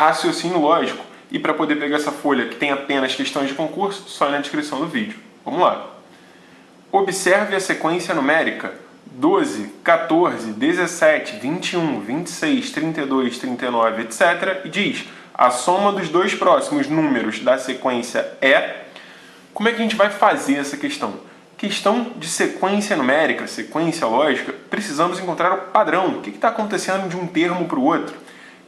raciocínio lógico. E para poder pegar essa folha que tem apenas questões de concurso, só na descrição do vídeo. Vamos lá. Observe a sequência numérica 12, 14, 17, 21, 26, 32, 39, etc. E diz, a soma dos dois próximos números da sequência é... Como é que a gente vai fazer essa questão? Questão de sequência numérica, sequência lógica, precisamos encontrar o padrão. O que está acontecendo de um termo para o outro?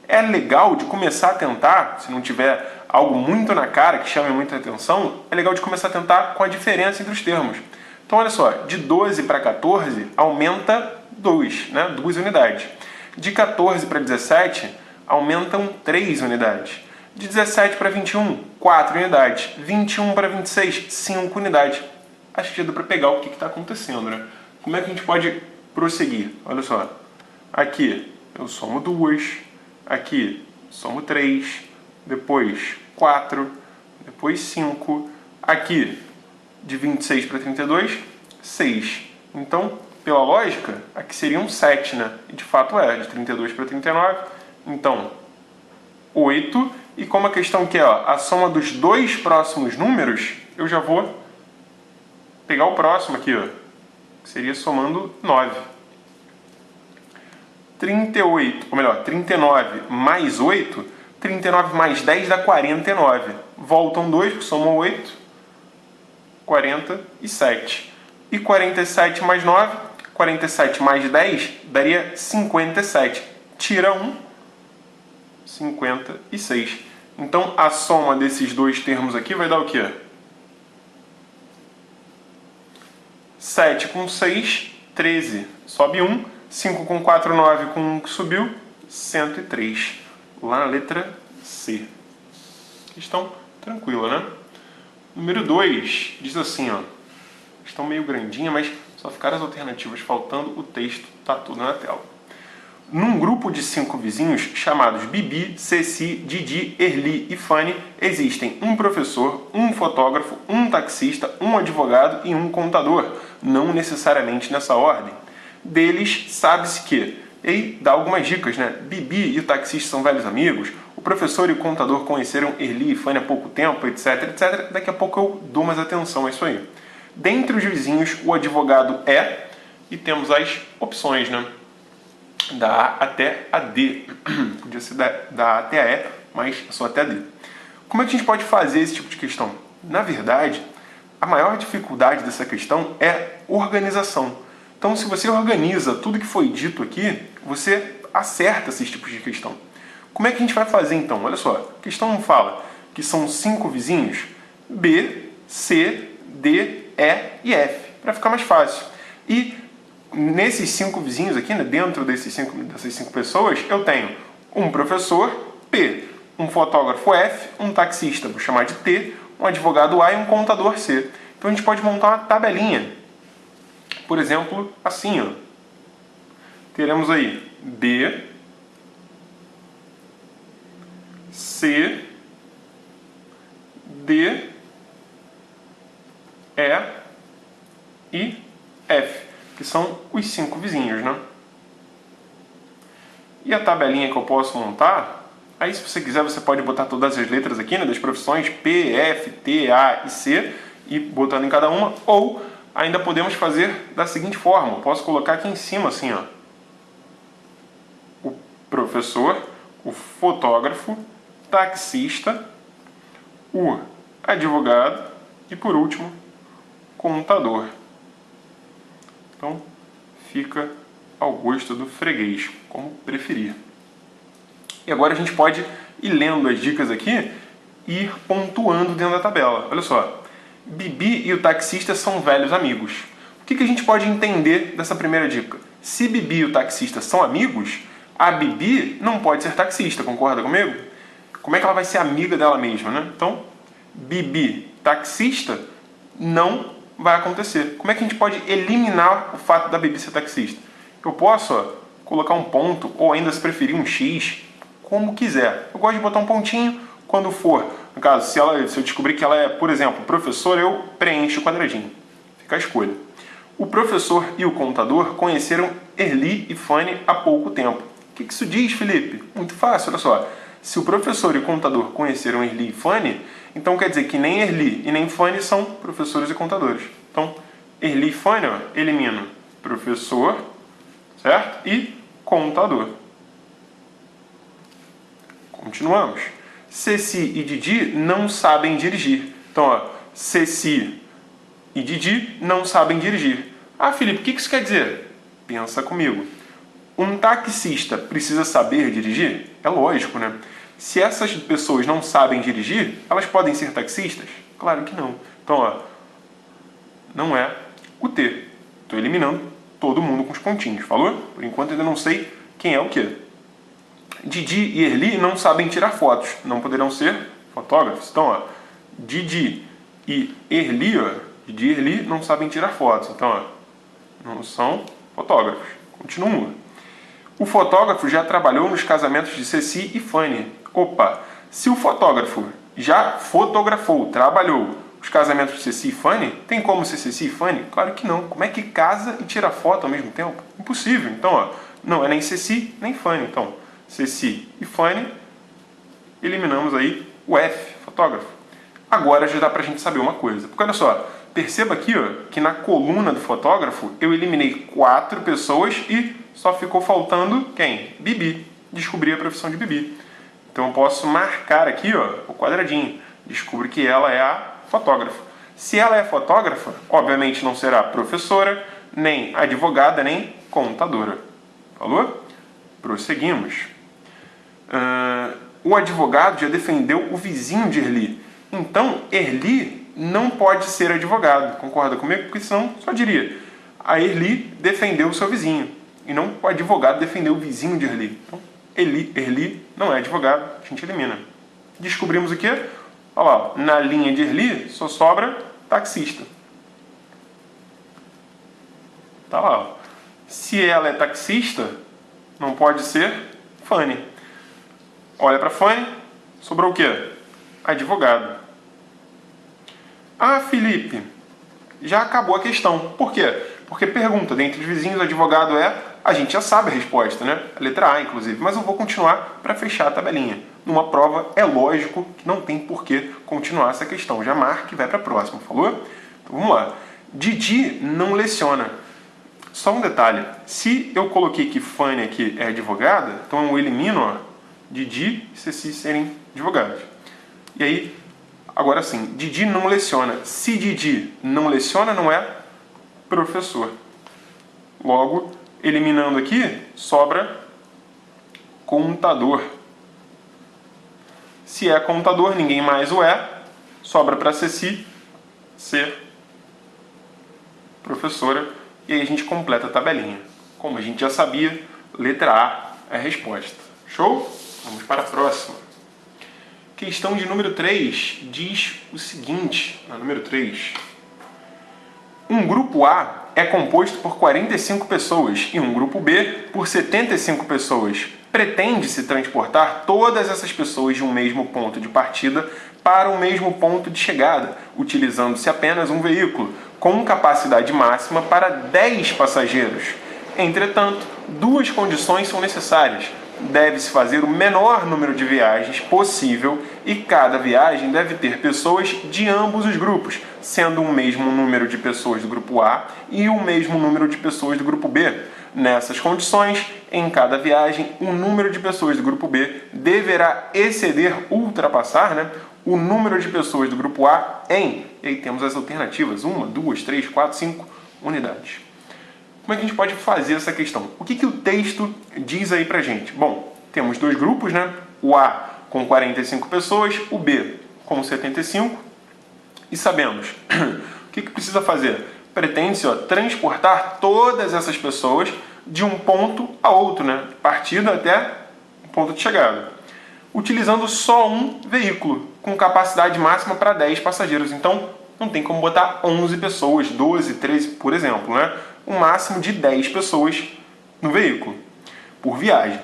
É legal de começar a tentar, se não tiver algo muito na cara que chame muita atenção, é legal de começar a tentar com a diferença entre os termos. Então, olha só, de 12 para 14 aumenta 2, né? 2 unidades. De 14 para 17 aumentam 3 unidades. De 17 para 21, 4 unidades. 21 para 26, 5 unidades. Acho que já deu para pegar o que está acontecendo, né? Como é que a gente pode prosseguir? Olha só. Aqui eu somo 2, aqui somo 3, depois 4, depois 5. Aqui, de 26 para 32, 6. Então, pela lógica, aqui seria um 7, né? E de fato é, de 32 para 39. Então, 8. E como a questão aqui é a soma dos dois próximos números, eu já vou pegar o próximo aqui, ó, que seria somando 9. 38, ou melhor, 39 mais 8, 39 mais 10 dá 49. Voltam 2, que somam 8, 47. E 47 mais 9, 47 mais 10 daria 57. Tira 1, 56. Então, a soma desses dois termos aqui vai dar o quê? 7 com 6, 13. Sobe 1. 5 com 4, 9. Com 1 que subiu, 103. Lá na letra C. Questão tranquila, né? Número 2 diz assim, ó. Questão meio grandinha, mas só ficaram as alternativas faltando. O texto tá tudo na tela. Num grupo de 5 vizinhos chamados Bibi, Ceci, Didi, Erli e Fanny, existem um professor, um fotógrafo, um taxista, um advogado e um contador, não necessariamente nessa ordem. Deles, sabe-se que, e aí dá algumas dicas, né? Bibi e o taxista são velhos amigos, o professor e o contador conheceram Erli e Fanny há pouco tempo, etc, etc. Daqui a pouco eu dou mais atenção a isso aí. Dentre os vizinhos, o advogado é, e temos as opções, né? Da A até a D. Podia ser da A até a E, mas só até a D. Como é que a gente pode fazer esse tipo de questão? Na verdade, a maior dificuldade dessa questão é organização. Então, se você organiza tudo que foi dito aqui, você acerta esses tipos de questão. Como é que a gente vai fazer então? Olha só, a questão fala que são 5 vizinhos, B, C, D, E e F, para ficar mais fácil. E nesses 5 vizinhos aqui, né, dentro dessas 5 pessoas, eu tenho um professor, P, um fotógrafo, F, um taxista, vou chamar de T, um advogado A e um contador, C. Então a gente pode montar uma tabelinha. Por exemplo, assim, ó. Teremos aí B, C, D, E e F, que são os 5 vizinhos, né? E a tabelinha que eu posso montar, aí se você quiser você pode botar todas as letras aqui, né, das profissões P, F, T, A e C, e botando em cada uma, ou ainda podemos fazer da seguinte forma, eu posso colocar aqui em cima assim, ó, o professor, o fotógrafo, taxista, o advogado e por último, contador. Então, fica ao gosto do freguês, como preferir. E agora a gente pode ir lendo as dicas aqui e ir pontuando dentro da tabela. Olha só, Bibi e o taxista são velhos amigos. O que a gente pode entender dessa primeira dica? Se Bibi e o taxista são amigos, a Bibi não pode ser taxista, concorda comigo? Como é que ela vai ser amiga dela mesma, né? Então, Bibi, taxista, não vai acontecer. Como é que a gente pode eliminar o fato da Bibi ser taxista? Eu posso colocar um ponto, ou ainda se preferir um X, como quiser. Eu gosto de botar um pontinho quando for. No caso, se eu descobrir que ela é, por exemplo, professor, eu preencho o quadradinho. Fica a escolha. O professor e o contador conheceram Erli e Fanny há pouco tempo. O que isso diz, Felipe? Muito fácil, olha só. Se o professor e o contador conheceram Erli e Fanny, então quer dizer que nem Erli e nem Fanny são professores e contadores. Então, Erli e Fanny, ó, elimino professor, certo? E contador. Continuamos. Ceci e Didi não sabem dirigir. Então, ó, Ceci e Didi não sabem dirigir. Ah, Felipe, o que isso quer dizer? Pensa comigo. Um taxista precisa saber dirigir? É lógico, né? Se essas pessoas não sabem dirigir, elas podem ser taxistas? Claro que não. Então, ó, não é o T. Estou eliminando todo mundo com os pontinhos. Falou? Por enquanto ainda não sei quem é o quê. Didi e Erli não sabem tirar fotos. Não poderão ser fotógrafos. Então, ó, Didi e Erli, não sabem tirar fotos. Então, ó, não são fotógrafos. Continua. O fotógrafo já trabalhou nos casamentos de Ceci e Fanny. Opa, se o fotógrafo já fotografou, trabalhou os casamentos de Ceci e Fanny, tem como ser Ceci e Fanny? Claro que não. Como é que casa e tira foto ao mesmo tempo? Impossível. Então, ó, não é nem Ceci nem Fanny. Então, Ceci e Fanny, eliminamos aí o F, fotógrafo. Agora já dá pra gente saber uma coisa. Porque olha só, perceba aqui, ó, que na coluna do fotógrafo eu eliminei 4 pessoas e só ficou faltando quem? Bibi. Descobri a profissão de Bibi. Então eu posso marcar aqui, ó, o quadradinho. Descubro que ela é a fotógrafa. Se ela é fotógrafa, obviamente não será professora, nem advogada, nem contadora. Falou? Prosseguimos. O advogado já defendeu o vizinho de Erli. Então, Erli não pode ser advogado. Concorda comigo? Porque senão só diria: a Erli defendeu o seu vizinho. E não o advogado defendeu o vizinho de Erli. Então, Erli não é advogado. A gente elimina. Descobrimos o quê? Olha lá, na linha de Erli só sobra taxista. Tá lá. Ó. Se ela é taxista, não pode ser Fanny. Olha para Fanny, sobrou o quê? Advogado. Ah, Felipe, já acabou a questão. Por quê? Porque pergunta, dentre os vizinhos, advogado é... A gente já sabe a resposta, né? A letra A, inclusive. Mas eu vou continuar para fechar a tabelinha. Numa prova, é lógico que não tem por que continuar essa questão. Já marca e vai para a próxima, falou? Então, vamos lá. Didi não leciona. Só um detalhe. Se eu coloquei que Fanny aqui é advogada, então eu elimino, ó, Didi e Ceci serem advogados. E aí, agora sim, Didi não leciona. Se Didi não leciona, não é professor. Logo, eliminando aqui, sobra contador. Se é contador, ninguém mais o é. Sobra para Ceci ser professora. E aí a gente completa a tabelinha. Como a gente já sabia, letra A é a resposta. Show? Vamos para a próxima. Questão de número 3 diz o seguinte, na número 3. Um grupo A é composto por 45 pessoas e um grupo B por 75 pessoas. Pretende-se transportar todas essas pessoas de um mesmo ponto de partida para o mesmo ponto de chegada, utilizando-se apenas um veículo, com capacidade máxima para 10 passageiros. Entretanto, 2 condições são necessárias. Deve-se fazer o menor número de viagens possível e cada viagem deve ter pessoas de ambos os grupos, sendo o mesmo número de pessoas do grupo A e o mesmo número de pessoas do grupo B. Nessas condições, em cada viagem, o número de pessoas do grupo B deverá ultrapassar, né, o número de pessoas do grupo A em, e aí temos as alternativas, 1, 2, 3, 4, 5 unidades. Como é que a gente pode fazer essa questão? O que o texto diz aí pra gente? Bom, temos 2 grupos, né? O A com 45 pessoas, o B com 75. E sabemos o que precisa fazer? Pretende-se transportar todas essas pessoas de um ponto a outro, né? Partindo até o ponto de chegada. Utilizando só um veículo, com capacidade máxima para 10 passageiros. Então, não tem como botar 11 pessoas, 12, 13, por exemplo, né? Um máximo de 10 pessoas no veículo, por viagem.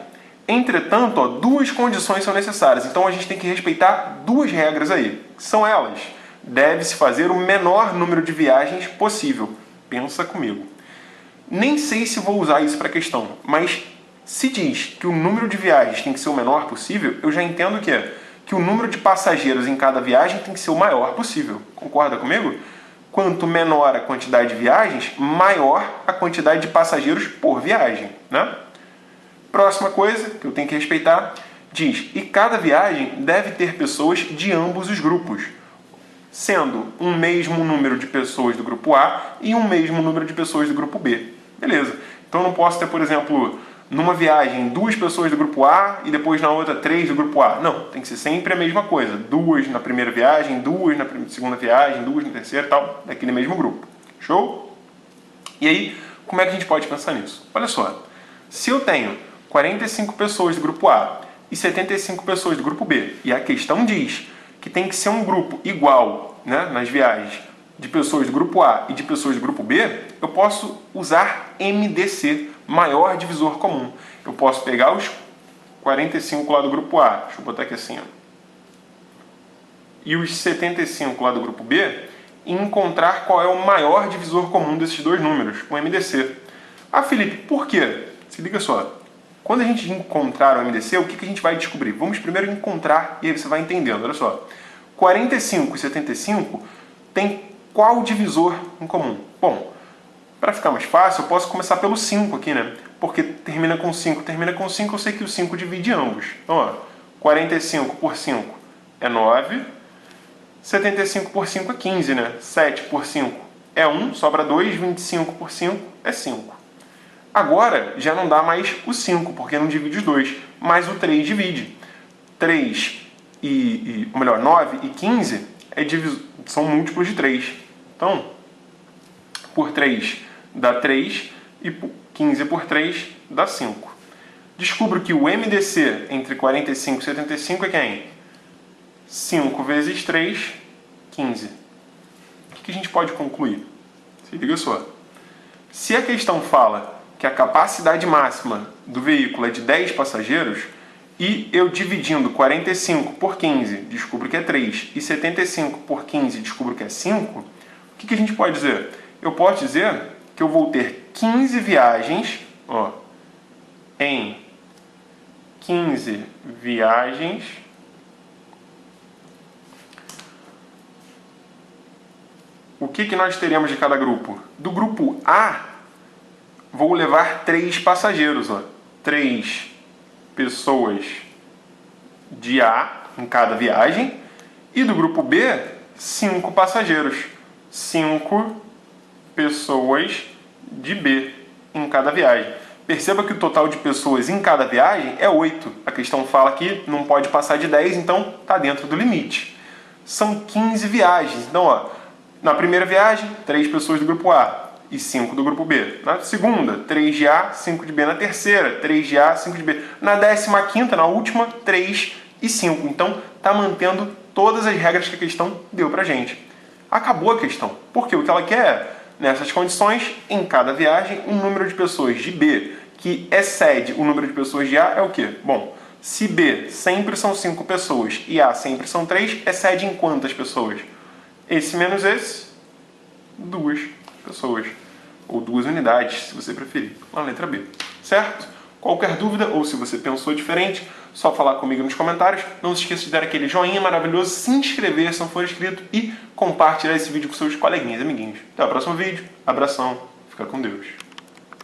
Entretanto, 2 condições são necessárias. Então, a gente tem que respeitar 2 regras aí. São elas: deve-se fazer o menor número de viagens possível. Pensa comigo. Nem sei se vou usar isso para a questão, mas Se diz que o número de viagens tem que ser o menor possível, eu já entendo que o número de passageiros em cada viagem tem que ser o maior possível. Concorda comigo? Quanto menor a quantidade de viagens, maior a quantidade de passageiros por viagem, né? Próxima coisa que eu tenho que respeitar, diz, e cada viagem deve ter pessoas de ambos os grupos, sendo um mesmo número de pessoas do grupo A e um mesmo número de pessoas do grupo B. Beleza. Então eu não posso ter, por exemplo, numa viagem 2 pessoas do grupo A e depois na outra 3 do grupo A. Não, tem que ser sempre a mesma coisa. 2 na primeira viagem, 2 na segunda viagem, 2 na terceira e tal, daquele mesmo grupo. Show? E aí, como é que a gente pode pensar nisso? Olha só, se eu tenho 45 pessoas do grupo A e 75 pessoas do grupo B, e a questão diz que tem que ser um grupo igual, né, nas viagens de pessoas do grupo A e de pessoas do grupo B, eu posso usar MDC, maior divisor comum. Eu posso pegar os 45 lá do grupo A, deixa eu botar aqui assim, ó, e os 75 lá do grupo B, e encontrar qual é o maior divisor comum desses dois números, o MDC. Ah, Felipe, por quê? Se liga só. Quando a gente encontrar o MDC, o que a gente vai descobrir? Vamos primeiro encontrar e aí você vai entendendo. Olha só. 45 e 75 tem qual divisor em comum? Bom, para ficar mais fácil, eu posso começar pelo 5 aqui, né? Porque termina com 5, eu sei que o 5 divide ambos. Então, ó, 45 por 5 é 9, 75 por 5 é 15, né? 7 por 5 é 1, sobra 2, 25 por 5 é 5. Agora, já não dá mais o 5, porque não divide os dois, mas o 3 divide. 3 ou melhor, 9 e 15 são múltiplos de 3. Então, por 3 dá 3 e 15 por 3 dá 5. Descubro que o MDC entre 45 e 75 é quem? 5 vezes 3, 15. O que a gente pode concluir? Se liga só. Se a questão fala que a capacidade máxima do veículo é de 10 passageiros, e eu dividindo 45 por 15 descubro que é 3, e 75 por 15 descubro que é 5, o que a gente pode dizer? Eu posso dizer que eu vou ter 15 viagens, ó, em 15 viagens o que nós teremos de cada grupo? Do grupo A, vou levar 3 passageiros, ó. 3 pessoas de A em cada viagem. E do grupo B, 5 passageiros. 5 pessoas de B em cada viagem. Perceba que o total de pessoas em cada viagem é 8. A questão fala que não pode passar de 10, então está dentro do limite. São 15 viagens. Então, ó, na primeira viagem, 3 pessoas do grupo A e 5 do grupo B. Na segunda, 3 de A, 5 de B. Na terceira, 3 de A, 5 de B. Na 15ª, na última, 3 e 5. Então, está mantendo todas as regras que a questão deu pra gente. Acabou a questão. Porque o que ela quer é, nessas condições, em cada viagem, um número de pessoas de B que excede o número de pessoas de A é o quê? Bom, se B sempre são 5 pessoas e A sempre são 3, excede em quantas pessoas? Esse menos esse, 2 pessoas. Ou 2 unidades, se você preferir. Na letra B. Certo? Qualquer dúvida, ou se você pensou diferente, só falar comigo nos comentários. Não se esqueça de dar aquele joinha maravilhoso, se inscrever se não for inscrito e compartilhar esse vídeo com seus coleguinhas e amiguinhos. Até o próximo vídeo. Abração. Fica com Deus.